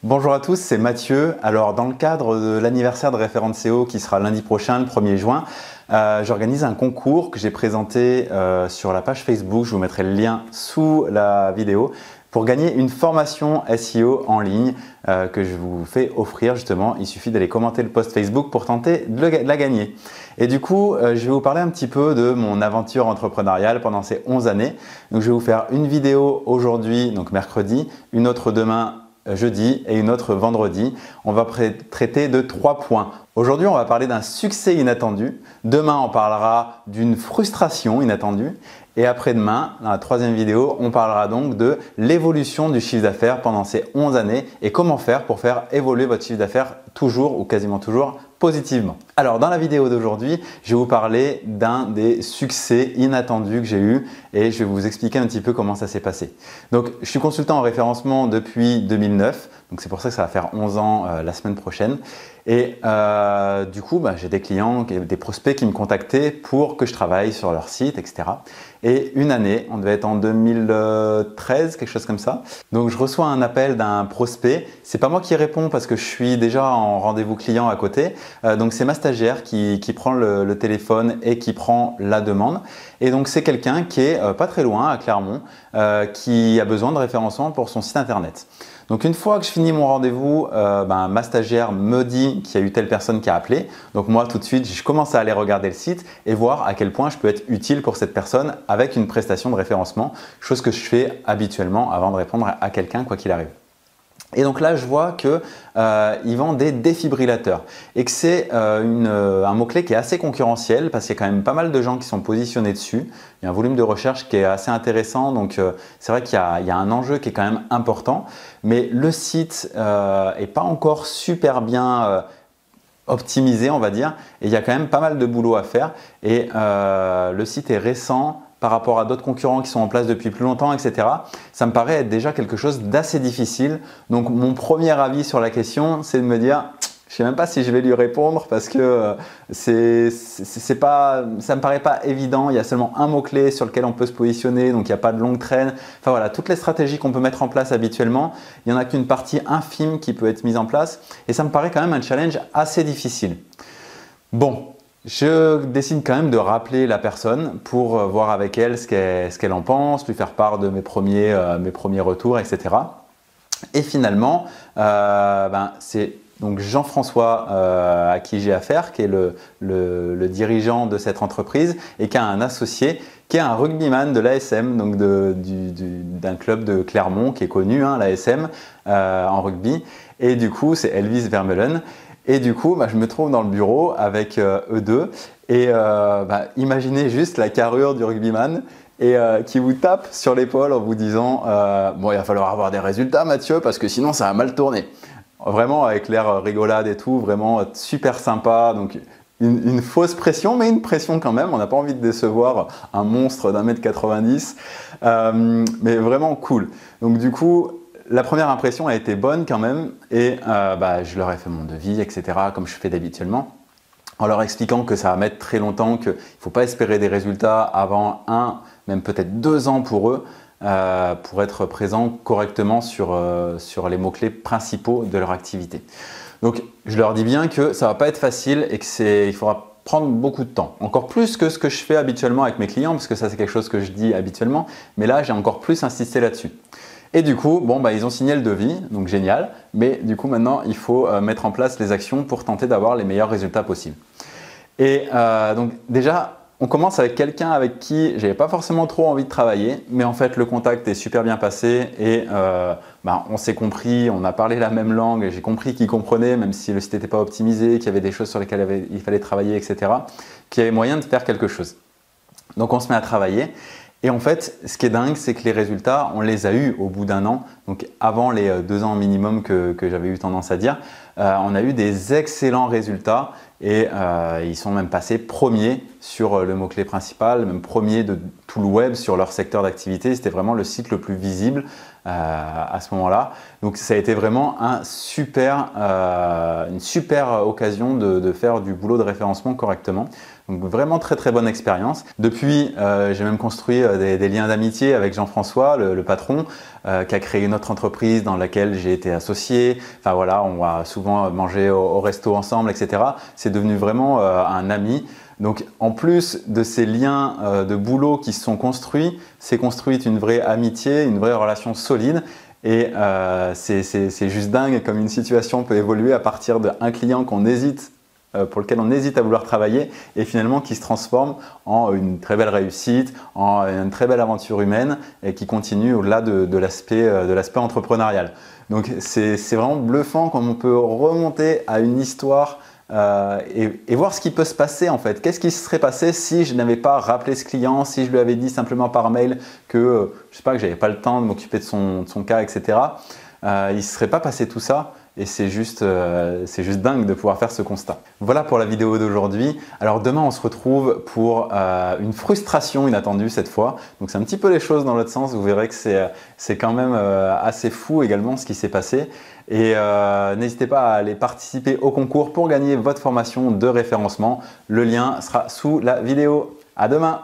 Bonjour à tous, c'est Mathieu. Alors dans le cadre de l'anniversaire de Référente SEO qui sera lundi prochain, le 1er juin, j'organise un concours que j'ai présenté sur la page Facebook. Je vous mettrai le lien sous la vidéo pour gagner une formation SEO en ligne que je vous fais offrir justement. Il suffit d'aller commenter le post Facebook pour tenter de la gagner. Et du coup, je vais vous parler un petit peu de mon aventure entrepreneuriale pendant ces 11 années. Donc je vais vous faire une vidéo aujourd'hui, donc mercredi, une autre demain, jeudi et une autre vendredi. On va traiter de 3 points. Aujourd'hui, on va parler d'un succès inattendu. Demain, on parlera d'une frustration inattendue. Et après-demain, dans la 3e vidéo, on parlera donc de l'évolution du chiffre d'affaires pendant ces 11 années et comment faire pour faire évoluer votre chiffre d'affaires toujours ou quasiment toujours positivement. Alors dans la vidéo d'aujourd'hui, je vais vous parler d'un des succès inattendus que j'ai eu et je vais vous expliquer un petit peu comment ça s'est passé. Donc je suis consultant en référencement depuis 2009, donc c'est pour ça que ça va faire 11 ans la semaine prochaine. Et du coup, j'ai des clients, des prospects qui me contactaient pour que je travaille sur leur site, etc. Et une année, on devait être en 2013, quelque chose comme ça. Donc je reçois un appel d'un prospect. C'est pas moi qui réponds parce que je suis déjà en rendez-vous client à côté. Donc c'est ma stagiaire qui prend le téléphone et qui prend la demande. Et donc c'est quelqu'un qui est pas très loin, à Clermont, qui a besoin de référencement pour son site internet. Donc une fois que je finis mon rendez-vous, ma stagiaire me dit qu'il y a eu telle personne qui a appelé. Donc moi tout de suite, je commence à aller regarder le site et voir à quel point je peux être utile pour cette personne avec une prestation de référencement, chose que je fais habituellement avant de répondre à quelqu'un quoi qu'il arrive. Et donc là, je vois qu'il vend des défibrillateurs et que c'est un mot-clé qui est assez concurrentiel parce qu'il y a quand même pas mal de gens qui sont positionnés dessus. Il y a un volume de recherche qui est assez intéressant, donc c'est vrai qu'il y a un enjeu qui est quand même important. Mais le site n'est pas encore super bien optimisé, on va dire, et il y a quand même pas mal de boulot à faire. Et le site est récent par rapport à d'autres concurrents qui sont en place depuis plus longtemps, etc. Ça me paraît être déjà quelque chose d'assez difficile. Donc mon premier avis sur la question, c'est de me dire, je ne sais même pas si je vais lui répondre parce que ça me paraît pas évident. Il y a seulement un mot-clé sur lequel on peut se positionner, donc il n'y a pas de longue traîne. Enfin voilà, toutes les stratégies qu'on peut mettre en place habituellement, il n'y en a qu'une partie infime qui peut être mise en place et ça me paraît quand même un challenge assez difficile. Bon. Je décide quand même de rappeler la personne pour voir avec elle ce qu'elle en pense, lui faire part de mes premiers retours, etc. Et finalement, c'est donc Jean-François à qui j'ai affaire, qui est le dirigeant de cette entreprise et qui a un associé qui est un rugbyman de l'ASM, donc d'un club de Clermont qui est connu, l'ASM en rugby. Et du coup, c'est Elvis Vermeulen. Et du coup, je me trouve dans le bureau avec eux deux et imaginez juste la carrure du rugbyman et qui vous tape sur l'épaule en vous disant bon, il va falloir avoir des résultats, Mathieu, parce que sinon ça va mal tourner. Vraiment avec l'air rigolade et tout, vraiment super sympa. Donc une fausse pression, mais une pression quand même. On n'a pas envie de décevoir un monstre d'1,90 m, mais vraiment cool. Donc du coup, la première impression a été bonne quand même et je leur ai fait mon devis, etc. comme je fais d'habituellement, en leur expliquant que ça va mettre très longtemps, qu'il ne faut pas espérer des résultats avant 1, même peut-être 2 ans pour eux, pour être présents correctement sur les mots-clés principaux de leur activité. Donc je leur dis bien que ça ne va pas être facile et qu'il faudra prendre beaucoup de temps, encore plus que ce que je fais habituellement avec mes clients, parce que ça c'est quelque chose que je dis habituellement, mais là j'ai encore plus insisté là-dessus. Et du coup, ils ont signé le devis, donc génial, mais du coup maintenant il faut mettre en place les actions pour tenter d'avoir les meilleurs résultats possibles. Et donc déjà, on commence avec quelqu'un avec qui j'avais pas forcément trop envie de travailler, mais en fait le contact est super bien passé et on s'est compris, on a parlé la même langue, et j'ai compris qu'il comprenait, même si le site n'était pas optimisé, qu'il y avait des choses sur lesquelles il fallait travailler, etc., qu'il y avait moyen de faire quelque chose. Donc on se met à travailler. Et en fait, ce qui est dingue, c'est que les résultats, on les a eus au bout d'1 an, donc avant les 2 ans minimum que j'avais eu tendance à dire. On a eu des excellents résultats et ils sont même passés premiers sur le mot-clé principal, même premiers de tout le web sur leur secteur d'activité. C'était vraiment le site le plus visible à ce moment-là. Donc ça a été vraiment une super occasion de faire du boulot de référencement correctement. Donc vraiment très très bonne expérience. Depuis, j'ai même construit des liens d'amitié avec Jean-François, le patron, qui a créé une autre entreprise dans laquelle j'ai été associé. Enfin voilà, on va souvent manger au resto ensemble, etc. C'est devenu vraiment un ami. Donc en plus de ces liens de boulot qui se sont construits, s'est construite une vraie amitié, une vraie relation solide. Et c'est juste dingue comme une situation peut évoluer à partir d'un client pour lequel on hésite à vouloir travailler et finalement qui se transforme en une très belle réussite, en une très belle aventure humaine et qui continue au-delà de l'aspect entrepreneurial. Donc c'est vraiment bluffant comme on peut remonter à une histoire et voir ce qui peut se passer en fait. Qu'est-ce qui se serait passé si je n'avais pas rappelé ce client, si je lui avais dit simplement par mail que je sais pas, que j'avais pas le temps de m'occuper de son cas, etc. Il ne se serait pas passé tout ça. Et c'est juste dingue de pouvoir faire ce constat. Voilà pour la vidéo d'aujourd'hui. Alors demain, on se retrouve pour une frustration inattendue cette fois. Donc c'est un petit peu les choses dans l'autre sens. Vous verrez que c'est quand même assez fou également ce qui s'est passé. Et n'hésitez pas à aller participer au concours pour gagner votre formation de référencement. Le lien sera sous la vidéo. À demain!